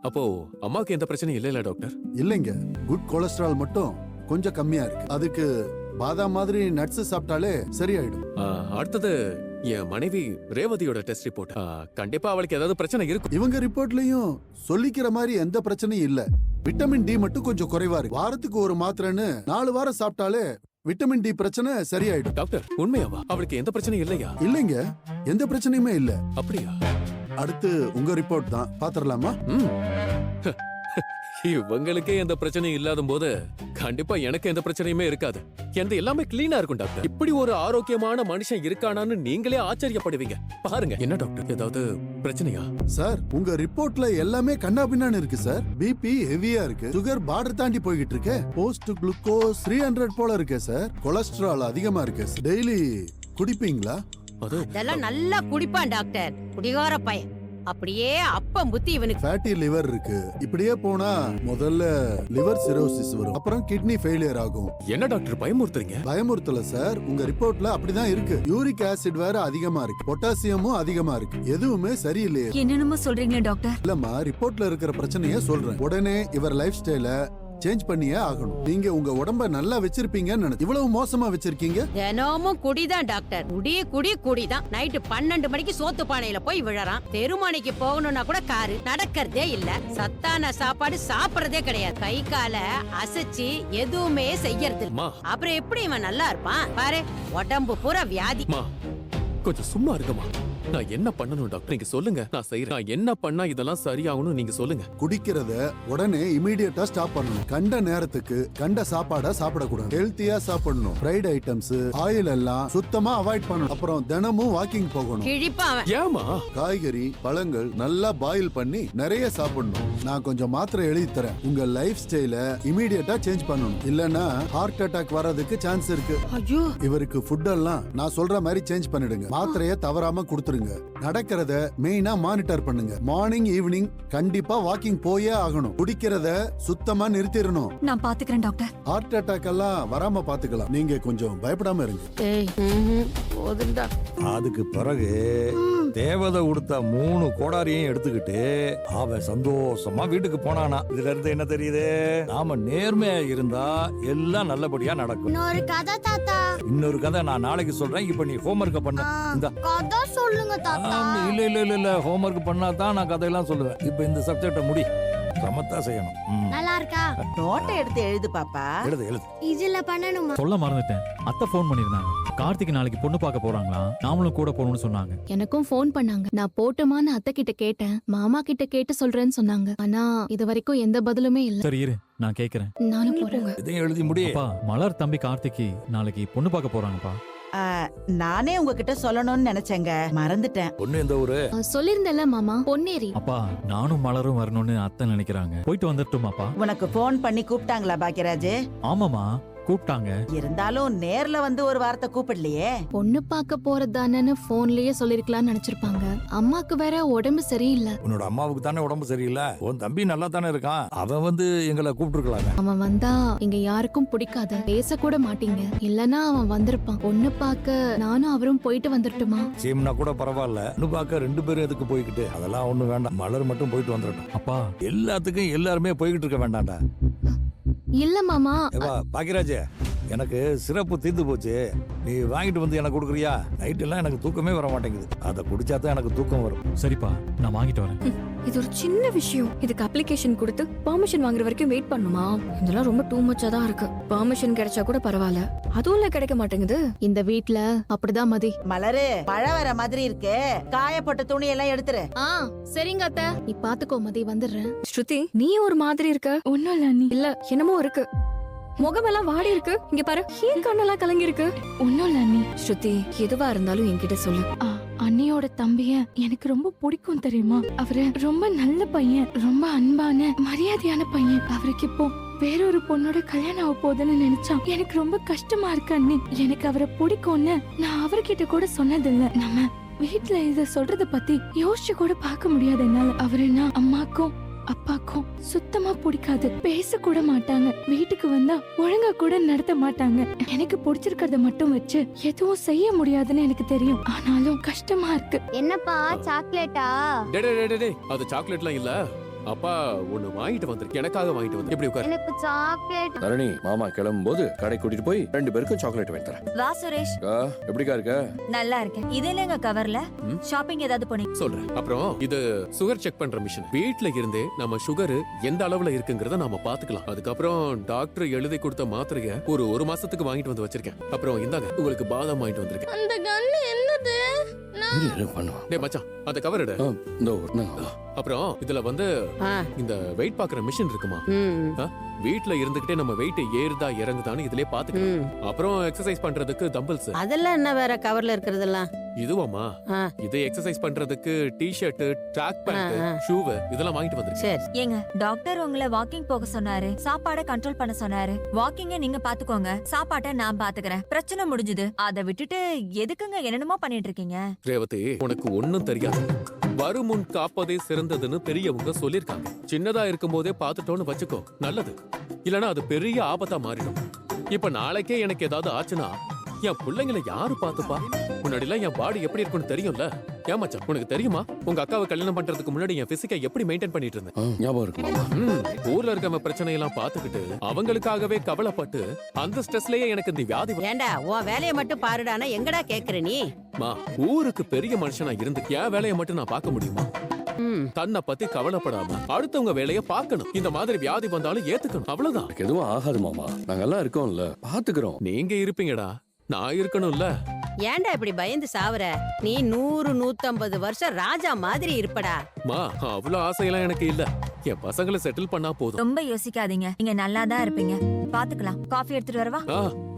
அப்போ அம்மாக்கு எந்த பிரச்சனையும் இல்ல டாக்டர்? இல்லைங்க, குட் கொலஸ்ட்ரால் மட்டும் கொஞ்சம் கம்மியா இருக்கு. அதுக்கு பாதாம் மாதிரி நட்ஸ் சாப்பிட்டாலே சரியாயிடும். அடுத்தது என் மனைவி ரேவதியோட டெஸ்ட் ரிப்போர்ட். கண்டிப்பா அவளுக்கு ஏதாவது பிரச்சனை இருக்கும். இவங்க ரிப்போர்ட்லயும் சொல்லிக்கிற மாதிரி எந்த பிரச்சனையும் இல்ல. விட்டமின் டி மட்டும் கொஞ்சம் குறைவா இருக்கு. வாரத்துக்கு ஒரு மாத்திரைன்னு 4 வாரம் சாப்பிட்டாலே விட்டமின் டி பிரச்சனை சரியாயிடும். டாக்டர் உண்மையாவா? அவளுக்கு எந்த பிரச்சனையும் இல்லையா? இல்லைங்க, எந்த பிரச்சனையுமே இல்ல. அப்படியா? அடுத்து உங்க ரிப்போர்ட் தான், பாத்திரலாமா? இவங்களுக்கே எந்த பிரச்சனையும் இல்லாத போது கண்டிப்பா எனக்கு எந்த பிரச்சனையுமே இருக்காது. எந்த எல்லாமே கிளீனா இருக்கும் டாக்டர். இப்படி ஒரு ஆரோக்கியமான மனுஷன் இருக்கானான்னு நீங்களே ஆச்சரியப்படுவீங்க. பாருங்க. என்ன டாக்டர், ஏதாவது பிரச்சனையா? சார், உங்க ரிப்போர்ட்ல எல்லாமே கண்ணாபின்னான்னு இருக்கு சார். பிபி ஹெவியா இருக்கு, சுகர் பார்டர் தாண்டி போய்கிட்டு இருக்கு, போஸ்ட் குளுக்கோஸ் 300 போல இருக்கு சார், கொலஸ்ட்ரால் அதிகமா இருக்கு. டெய்லி குடிப்பீங்களா? அதெல்லாம் நல்லா குடிப்பான் டாக்டர், குடிகார பையன். அப்படியே அப்பம் புத்தி இவனுக்கு. ஃபேட்டி லிவர் இருக்கு. இப்படியே போனா முதல்ல லிவர் சிரோசிஸ் வரும், அப்புறம் கிட்னி ஃபெயிலியர் ஆகும். என்ன டாக்டர் பயமுறுத்துறீங்க? பயமுறுத்தல சார், உங்க ரிப்போர்ட்ல அப்படிதான் இருக்கு. யூரிக் ஆசிட் வேற அதிகமா இருக்கு, பொட்டாசியமும் அதிகமா இருக்கு. எதுவுமே சரியில்லையே. என்னென்னமோ சொல்றீங்க டாக்டர்? இல்லம்மா, ரிப்போர்ட்ல இருக்கிற பிரச்சனைய சொல்றேன். உடனே இவர் லைஃப் ஸ்டைல சேஞ்ச் பண்ணியே ஆகணும். நீங்க உங்க உடம்ப நல்லா வச்சிருப்பீங்கன்னு நினைச்சு இவ்வளவு மோசமா வச்சிருக்கீங்க. தினமும் குடிதான் டாக்டர், குடிதான். நைட்டு 12 மணிக்கு சோத்து பானையில போய் விழறான். தெருமணிக்கு போகணும்னா கூட காரு, நடக்கிறதே இல்ல. சத்தான சாப்பாடு சாப்பிடறதே கிடையாது. கை கால அசைச்சு எதுவுமே செய்யறது. அப்புறம் எப்படி இவன் நல்லா இருப்பான்? பாரு, உடம்பு பூரா வியாதி. கொஞ்சம் சும்மா இருக்குமா? நான் என்ன பண்ணணும் டாக்டர், நீங்க சொல்லுங்க, நான் செய்யறேன். நான் என்ன பண்ணா இதெல்லாம் சரியாகணும் நீங்க சொல்லுங்க. குடிக்கிறத உடனே இமிடியேட்டா ஸ்டாப் பண்ணணும். கண்ட நேரத்துக்கு கண்ட சாப்பாடா சாப்பிடக்கூடாது. ஹெல்த்தியா சாப்பிடணும். ஃப்ரைட் ஐட்டம்ஸ், ஆயில் எல்லாம் சுத்தமா அவாய்ட் பண்ணணும். அப்புறம் தினமும் வாக்கிங் போகணும். ஏமா? காய்கறி பழங்கள் நல்லா பாயில் பண்ணி நிறைய சாப்பிடணும். நான் கொஞ்சம் மாத்திரை எழுதி தரேன். உங்க லைஃப் ஸ்டைல இமிடியேட்டா சேஞ்ச் பண்ணணும், இல்லன்னா ஹார்ட் அட்டாக் வர்றதுக்கு சான்ஸ் இருக்கு. இவருக்கு ஃபுட் எல்லாம் நான் சொல்ற மாதிரி சேஞ்ச் பண்ணிடுங்க. மாத்திரைய தவறாம கொடுத்துருங்க. நடக்கிறத மெயினா மானிட்டர் பண்ணுங்க. மார்னிங் ஈவினிங் கண்டிப்பா வாக்கிங் போயே ஆகணும். குடிக்கிறத சுத்தமா நிறுத்திடணும். நான் பாத்துக்கிறேன் டாக்டர். ஹார்ட் அட்டாக் எல்லாம் வராம பாத்துக்கலாம். நீங்க கொஞ்சம் பயப்படாம இருங்க. அதுக்கு பிறகு தேவதை கொடுத்த 3 கோடாரியும் எடுத்துக்கிட்டு அவன் சந்தோஷமா வீட்டுக்கு போனானா. இதுல இருந்து என்ன தெரியுது? நாம நேர்மையா இருந்தா எல்லாம் நல்லபடியா நடக்கும். இன்னொரு கதை தாத்தா. இன்னொரு கதை நான் நாளைக்கு சொல்றேன். இப்ப நீ ஹோம்வொர்க் பண்ணு. இந்த கதை சொல்லுங்க தாத்தா. இல்ல ஹோம்வொர்க் பண்ணா தான் நான் கதையெல்லாம் சொல்லுவேன். இப்ப இந்த சப்ஜெக்ட முடி. சமத்தா செய்யணும். நல்லா இருக்கா? நோட்டை எடுத்து எழுது பாப்பா. எழுது. இதுல பண்ணணுமா? சொல்ல மறந்துட்டேன். அத்தை ஃபோன் பண்ணிருந்தாங்க. கார்த்திக் நாளைக்கு பொண்ணு பார்க்க போறாங்களா, நாமளும் கூட போகணும்னு சொன்னாங்க. எனக்கும் ஃபோன் பண்ணாங்க. நான் போட்டுமான்னு அத்தை கிட்ட கேட்டேன். மாமா கிட்ட கேட்டு சொல்றேன்னு சொன்னாங்க. ஆனா இது வரைக்கும் எந்த பதிலுமே இல்ல. சரி இரு, நான் கேக்குறேன். நானும் போறேன். இதையும் எழுதி முடி. மலர் தம்பி கார்த்திக்கு நாளைக்கு பொண்ணு பார்க்க போறாங்கப்பா. நானே உங்ககிட்ட சொல்லணும்னு நினைச்சேங்க, மறந்துட்டேன். பொண்ணு எந்த ஊரு? சொல்லிருந்தல மாமா, பொன்னேரி. அப்பா நானும் மலரும் வரணும்னு அத்தை நினைக்கிறாங்க. போயிட்டு வந்துட்டுமாப்பா? உனக்கு போன் பண்ணி கூப்பிட்டாங்களா பாக்கியராஜ்? ஆமாமா கூப்பிட்டாங்க. இருந்தாலும் நேர்ல வந்து ஒரு வார்த்தை கூப்பிடலையே. பொண்ணு பார்க்க போறதானு போன்லயே சொல்லிருக்கலாம்னு நினைச்சிருப்பாங்க. அம்மாக்கு வேற உடம்பு சரியில்லை. உன்னோட அம்மாவுக்கு தானே உடம்பு சரியில்லை. உன் தம்பி நல்லா தானே இருக்கான். அவன் வந்து எங்களை கூப்பிட்டுருக்கலாங்க. அவன் வந்தா இங்க யாருக்கும் பிடிக்காது, பேச கூட மாட்டீங்க. இல்லனா அவன் வந்திருப்பான். பொண்ணு பார்க்க நானும் அவரும் போயிட்டு வந்துட்டுமா? சீம்னா கூட பரவாயில்ல. பொண்ணு பார்க்க 2 பேரும் எதுக்கு போய்கிட்டு? அதெல்லாம் ஒண்ணும் வேண்டாம். மலர் மட்டும் போயிட்டு வந்துடட்டும். அப்பா எல்லாத்துக்கும் எல்லாருமே போய்கிட்டு இருக்க வேண்டாம்டா. இல்ல மாமா. பாக்கியராஜ், எனக்கு சிறப்பு தீர்ந்து போச்சு. நீ வாங்கிட்டு வந்து எனக்கு கொடுக்குறியா? நைட் எல்லாம் எனக்கு தூக்கமே வர மாட்டேங்குது. அதை குடிச்சா தான் எனக்கு தூக்கம் வரும். சரிப்பா, நான் வாங்கிட்டு வரேன். இது ஒரு சின்ன விஷயம். இதுக்கு அப்ளிகேஷன் கொடுத்து பெர்மிஷன் வாங்குற வரைக்கும் வெயிட் பண்ணுமா? இதெல்லாம் ரொம்ப டூ மச்சா தான் இருக்கு. பெர்மிஷன் கிடைச்சா கூட பரவாயில்ல, அதுவும் கிடைக்க மாட்டேங்குது. இந்த வீட்ல அப்படிதான் மதி. மலரு, மழை வர மாதிரி இருக்கு. காயப்பட்ட துணி எல்லாம் எடுத்துரு. சரிங்க அத்தை. நீ பாத்துக்கோ மதி, வந்துடுறேன். ஸ்ருதி, நீ ஒரு மாதிரி இருக்க. ஒண்ணும் இல்ல நீ. இல்ல என்னமோ இருக்கு. முகமெல்லாம் வாடி இருக்கு. இங்க பாரு, ஏன் கண்ணெல்லாம் கலங்கி இருக்கு. ஒண்ணும் இல்ல நீ. ஸ்ருதி, எதுவா இருந்தாலும் என்கிட்ட சொல்லு. அண்ணியோட தம்பிய எனக்கு ரொம்ப பிடிக்கும் தெரியுமா? அவரு ரொம்ப நல்ல பையன், ரொம்ப அன்பான மரியாதையான பையன். அவருக்கு இப்போ வேறொரு பொண்ணோட கல்யாணம் ஆக போகுதுன்னு நினைச்சா எனக்கு ரொம்ப கஷ்டமா இருக்கு அண்ணி. எனக்கு அவரை பிடிக்கும்னு நான் அவர்கிட்ட கூட சொன்னதில்ல. நம்ம வீட்டுல இத சொல்றத பத்தி யோசிச்சு கூட பார்க்க முடியாது என்னால. அவருன்னா அம்மாக்கும் அப்பாக்கும் சுத்தமா பிடிக்காது. பேச கூட மாட்டாங்க. வீட்டுக்கு வந்தா ஒழுங்கா கூட நடத்த மாட்டாங்க. எனக்கு பிடிச்சிருக்கிறத மட்டும் வச்சு எதுவும் செய்ய முடியாதுன்னு எனக்கு தெரியும். ஆனாலும் கஷ்டமா இருக்கு. என்னப்பா, சாக்லேட்டா? அது சாக்லேட்லாம் இல்ல, அப்பா ஒண்ணு வாங்கிட்டு வந்திருக்கு, எனக்காக வாங்கிட்டு வந்து. எப்படி உட்காரு. எனக்கு சாக்லேட். தரணி மாமா கிளம்பும் போது கடை கூட்டிட்டு போய் 2 பேருக்கும் சாக்லேட் வாங்கி தரேன். வா சுரேஷ். எப்படிக்கா இருக்க? நல்லா இருக்கேன். இது என்னங்க கவர்ல? ஷாப்பிங் ஏதாவது போனீங்க? சொல்றேன். அப்புறம் இது சுகர் செக் பண்ற மிஷின். வீட்ல இருந்தே நம்ம சுகர் எந்த அளவுல இருக்குங்கறத நாம பாத்துக்கலாம். அதுக்கப்புறம் டாக்டர் எழுதி கொடுத்த மாத்திரைய ஒரு மாசத்துக்கு வாங்கிட்டு வந்து வச்சிருக்கேன். அப்புறம் இந்தாங்க உங்களுக்கு பாதாம் வாங்கிட்டு வந்திருக்கேன். அந்த கன்னு என்னது? டேய் மச்சான், அந்த கவர் எடு. அப்புறம் இதுல வந்து இந்த வெயிட் பாக்குற மிஷின் இருக்குமா? வீட்ல இருந்துகிட்டே நம்ம வெயிட் ஏறுதா இறங்குதான்னு இதுலயே பாத்துக்கலாம். அப்புறம் எக்ஸசைஸ் பண்றதுக்கு டம்பிள்ஸ். அதெல்லாம் என்ன வேற கவர்ல இருக்கிறதெல்லாம்? இதுவாமா? இது எக்ஸசைஸ் பண்றதுக்கு டி-ஷர்ட், ட்ராக் பேண்ட், ஷூ இதெல்லாம் வாங்கிட்டு வந்திருக்கேன். சரி. ஏங்க டாக்டர் உங்களை வாக்கிங் போக சொன்னாரு, சாப்பாடை கண்ட்ரோல் பண்ண சொன்னாரு. வாக்கிங்க நீங்க பாத்துக்கோங்க, சாப்பாட்டை நான் பாத்துக்கிறேன். பிரச்சனை முடிஞ்சது. அதை விட்டுட்டு எதுக்குங்க என்னென்னமோ பண்ணிட்டு இருக்கீங்க? ரேவதி, உனக்கு ஒண்ணும் தெரியாது. வருமுன் காப்பதே சிறந்ததுன்னு பெரியவங்க சொல்லிருக்காங்க. சின்னதா இருக்கும் போதே பாத்துட்டோன்னு வச்சுக்கோ, நல்லது. இல்லனா அது பெரிய ஆபத்தா மாறிடும். இப்ப நாளைக்கே எனக்கு ஏதாவது ஆச்சுன்னா என் பிள்ளைங்களை யாரு பாத்துப்பா? முன்னாடி எல்லாம் என் பாடி எப்படி இருக்குன்னு தெரியும்ல. ஏமாச்சா உனக்கு தெரியுமா? உங்க அக்காவை கல்யாணம் பண்றதுக்கு முன்னாடி என் பிசிக்கை எப்படி மெயின்டைன் பண்ணிட்டு இருந்தேன் ஞாபகம் இருக்கு மாமா. ஊர்ல இருக்க பிரச்சனையெல்லாம் பாத்துக்கிட்டு அவங்களுக்காகவே கவலைப்பட்டு அந்த ஸ்ட்ரெஸ்லயே எனக்கு இந்த வியாதி ஏண்டா உன் வேலையை மட்டும் பாருடானா எங்கடா கேக்குற நீ? ஊருக்கு பெரிய மனுஷனா இருந்து என் வேலையை மட்டும் நான் பார்க்க முடியுமா? தன்னை பத்தி கவலைப்படாம அடுத்தவங்க வேலைய பார்க்கணும். இந்த மாதிரி வியாதி வந்தாலும் ஏத்துக்கணும். அவ்வளவுதான். எதுவும் ஆகாது மாமா, நாங்க எல்லாம் இருக்கோம்ல, பாத்துக்கிறோம். நீங்க இருப்பீங்கடா, நான் இருக்கணும்ல. ஏன்டா இப்படி பயந்து சாவுற? நீ 100-150 வருஷம் ராஜா மாதிரி இருப்படா. அவ்வளவு ஆசையெல்லாம் எனக்கு இல்ல. என் பசங்களை செட்டில் பண்ணா போதும். ரொம்ப யோசிக்காதீங்க, நீங்க நல்லா தான் இருப்பீங்க. பாத்துக்கலாம். காஃபி எடுத்துட்டு வரவா?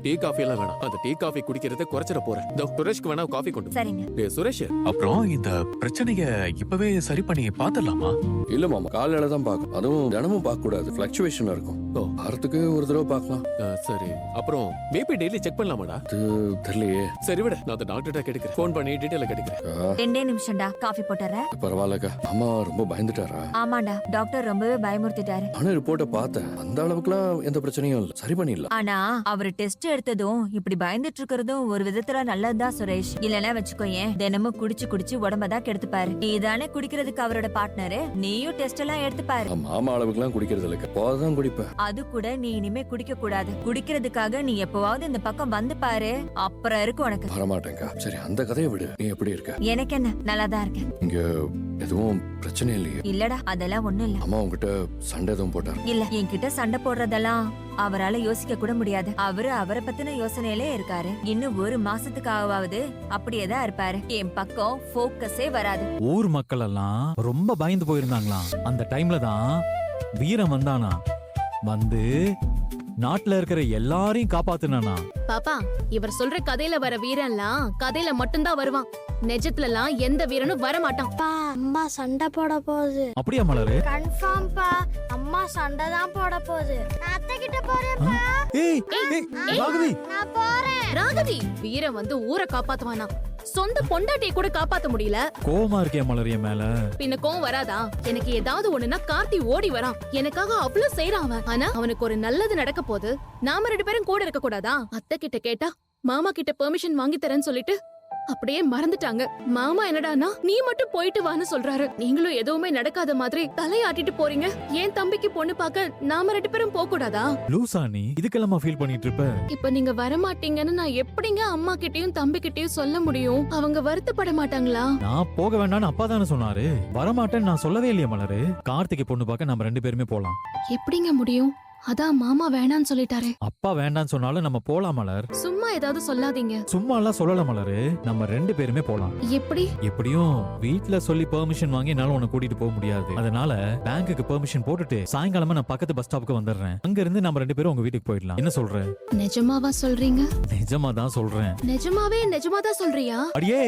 டீ காஃபி எல்லாம் வேணாம். அந்த டீ காஃபி குடிக்கிறத குறைச்சிட போறேன். சுரேஷ்க்கு வேணா காஃபி கொண்டு. சரிங்க. சுரேஷ், அப்புறம் இந்த பிரச்சனைய இப்பவே சரி பண்ணி பாத்துடலாமா? இல்ல மாமா, காலையில தான் பாக்கும். அதுவும் தினமும் பார்க்க கூடாது, ஃபிளக்சுவேஷன் இருக்கும். வாரத்துக்கு ஒரு தடவை பார்க்கலாம். சரி. அப்புறம் பிபி டெய்லி செக் பண்ணலாமாடா? தெரியலையே. சரி விட, நான் அந்த டாக்டர்ட்ட கேட்கிறேன். ஃபோன் பண்ணி டீடைல கேட்கிறேன். 2 நிமிஷம்டா, காஃபி போட்டுறேன். பரவாயில்லக்கா. அம்மா ரொம்ப பயந்துட்டாரா? ஆமாண்டா, டாக்டர் ரொம்பவே பயமுறுத்திட்டாரு. நானும் ரிப்போர்ட்டை பார்த்தேன். அந்த அளவுக்குலாம் எந்த பிரச்சனையும் இல்ல, சரி பண்ணிடலாம். ஆனா அவர் டெஸ்ட் எடுத்ததும் இப்படி பயந்துட்டு இருக்கிறதும் ஒரு விதத்துல நல்லதுதான் சுரேஷ். இல்லனா வச்சுக்கோயேன், தினமும் குடிச்சு குடிச்சு உடம்பதான் கெடுத்துப்பாரு. நீதானே குடிக்கிறதுக்கு அவரோட பார்ட்னரு, நீயும் டெஸ்ட் எல்லாம் எடுத்துப்பாரு. மாமா அளவுக்குலாம் குடிக்கிறது இல்ல, போதான் குடிப்பேன். அது கூட நீ இனிமே குடிக்க கூடாது. குடிக்கிறதுக்காக நீ எப்பவாவது இந்த பக்கம் வந்து பாரு, அப்புறம் இருக்கு உனக்கு. வரமாட்டேங்கா. சரி, அந்த கதையை விடு. நீ எப்படி இருக்க? எனக்கு என்ன, நல்லாதான் இருக்கேன். இங்க எதுவும் பிரச்சனை இல்லையே? இல்லடா, அதெல்லாம் ஒண்ணும் இல்ல. அம்மா உங்ககிட்ட சண்டை எதுவும் போட்டாரு? இல்ல, என்கிட்ட சண்டை போடுறதெல்லாம் அவரால யோசிக்க கூட முடியாது. அவரை பத்தின யோசனையிலே இருக்காரு. இன்னும் 1 மாசத்துக்காவது அப்படியேதான் இருப்பாரு. என் பக்கம் போக்கஸே வராது. ஊர் மக்கள் எல்லாம் ரொம்ப பயந்து போயிருந்தாங்களாம். அந்த டைம்ல தான் வீரம் வந்தானா, வந்து நாட்டுல இருக்கிற எல்லாரையும் காப்பாத்துனானா. பாப்பா, இவர் சொல்ற கதையில வர வீரன்லாம் கதையில மட்டும்தான் வருவான். நிஜத்துலலாம் எந்த வீரனும் வர மாட்டான். அம்மா சண்டை போட போகுது. அப்படியா மலரு? கன்ஃபார்ம் பா, அம்மா சண்டை தான் போட போகுது. நான் அத்தை கிட்ட போறேன்ப்பா. ஏய் ராகவி, நான் போறேன். ராகவி, வீரன் வந்து ஊரை காப்பாத்துவானா, சொந்த பொண்டாட்டியை கூட காப்பாத்த முடியல. கோவமா இருக்கே மலர் என் மேல. பின்ன கோவம் வராதா? எனக்கு ஏதாவது ஒண்ணுனா கார்த்தி ஓடி வரான். எனக்காக அவ்வளவு செய்யறான் அவன். ஆனா அவனுக்கு ஒரு நல்லது நடக்க போது நாம 2 பேரும் கூட இருக்க கூடாதா? அத்தை கிட்ட கேட்டா மாமா கிட்ட பெர்மிஷன் வாங்கி தரேன்னு சொல்லிட்டு அப்படியே மறந்துட்டாங்க. மாமா என்னடானா நீ மட்டும் போயிட்டு வான்னு சொல்றாரு. நீங்களும் எதுவுமே நடக்காத மாதிரி தலையாட்டிட்டு போறீங்க. ஏன் தம்பிக்கு பொண்ணு பார்க்க நாம 2 பேரும் போக கூடாதா? லூசா நீ? இதுக்கெல்லாம் ஃபீல் பண்ணிட்டு இருப்ப? இப்ப நீங்க வரமாட்டீங்கன்னு நான் எப்படிங்க அம்மா கிட்டயும் தம்பி கிட்டயும் சொல்ல முடியும்? அவங்க வருத்தப்பட மாட்டாங்களா? நான் போக வேண்டாம்னு அப்பா தானே சொன்னாரு. வரமாட்டேன்னு நான் சொல்லவே இல்லையே மலரு. கார்த்திகை பொண்ணு பார்க்க நம்ம 2 பேருமே போலாம். எப்படிங்க முடியும்? அதான் மாமா வேணான்னு சொல்லிட்டாரே. அப்பா வேண்டான்னு சொன்னாலும் நம்ம போலாம் மலர். சும்மா ஏதாவது சொல்லாதீங்க. சும்மா எல்லாம் சொல்லல மலரு, நம்ம 2 பேருமே போலாம். எப்படி? எப்படியும் வீட்ல சொல்லி பெர்மிஷன் வாங்கி என்னால உன்னை கூட்டிட்டு போக முடியாது. அதனால பேங்க்குக்கு பெர்மிஷன் போட்டுட்டு சாயங்காலமா நான் பக்கத்து பஸ் ஸ்டாப்புக்கு வந்துடுறேன். அங்க இருந்து நம்ம 2 பேரும் உங்க வீட்டுக்கு போயிடலாம். என்ன சொல்ற? நிஜமாவா சொல்றீங்க? நிஜமா தான் சொல்றேன். நிஜமாதான் சொல்றியா? அடியே,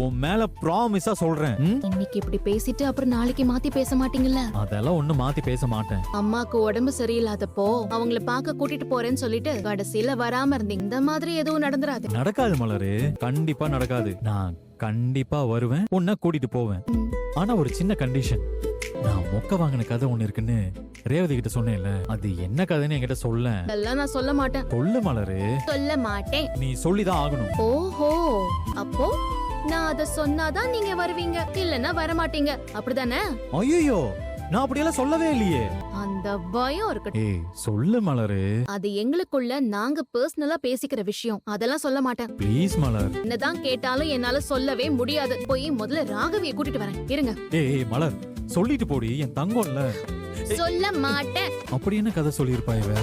உன் மேல ப்ராமிஸா சொல்றேன். இன்னைக்கு இப்படி பேசிட்டு அப்புறம் நாளைக்கு மாத்தி பேச மாட்டீங்கல்ல? அதெல்லாம் ஒண்ணும் மாத்தி பேச மாட்டேன். அம்மாக்கு உடம்பு சரியில்லாதப்போ அவங்கள பாக்க கூட்டிட்டு போறேன்னு சொல்லிட்டு கடைசியில வராம இருந்தீங்க. இந்த மாதிரி எதுவும் நடந்துராது. நடக்காது மலரு, கண்டிப்பா நடக்காது. நான் கண்டிப்பா வருவேன், உன்னை கூட்டிட்டு போவேன். ஆனா ஒரு சின்ன கண்டிஷன். நான் மொக்க வாங்கின கதை ஒண்ணு இருக்குன்னு ரேவதி கிட்ட சொன்னேன்ல, அது என்ன கதைன்னு என்கிட்ட சொல்ல. அதெல்லாம் நான் சொல்ல மாட்டேன். சொல்லு மலரு. சொல்ல மாட்டேன். நீ சொல்லிதான் ஆகணும். ஓஹோ, அப்போ நான் அத சொன்னாதான் நீங்க வருவீங்க, இல்லன்னா வரமாட்டீங்க, அப்படிதானே? ஐயோ, நான் அப்படியெல்லாம் சொல்லவே இல்லையே. அந்த பயம் இருக்கட்டும். ஏய் சொல்லு மலரு. அது எங்களுக்குள்ள நாங்க பர்சனலா பேசிக்கிற விஷயம். அதெல்லாம் சொல்ல மாட்டேன். ப்ளீஸ் மலர். என்னதான் கேட்டாலும் என்னால சொல்லவே முடியாது. போய் முதல்ல ராகவியை கூட்டிட்டு வரேன். இருங்க. ஏய் மலர் சொல்லிட்டு போடி, என் தங்கம்ல. சொல்ல மாட்டேன். அப்படி என்ன கதை சொல்லியிருப்பா இவ?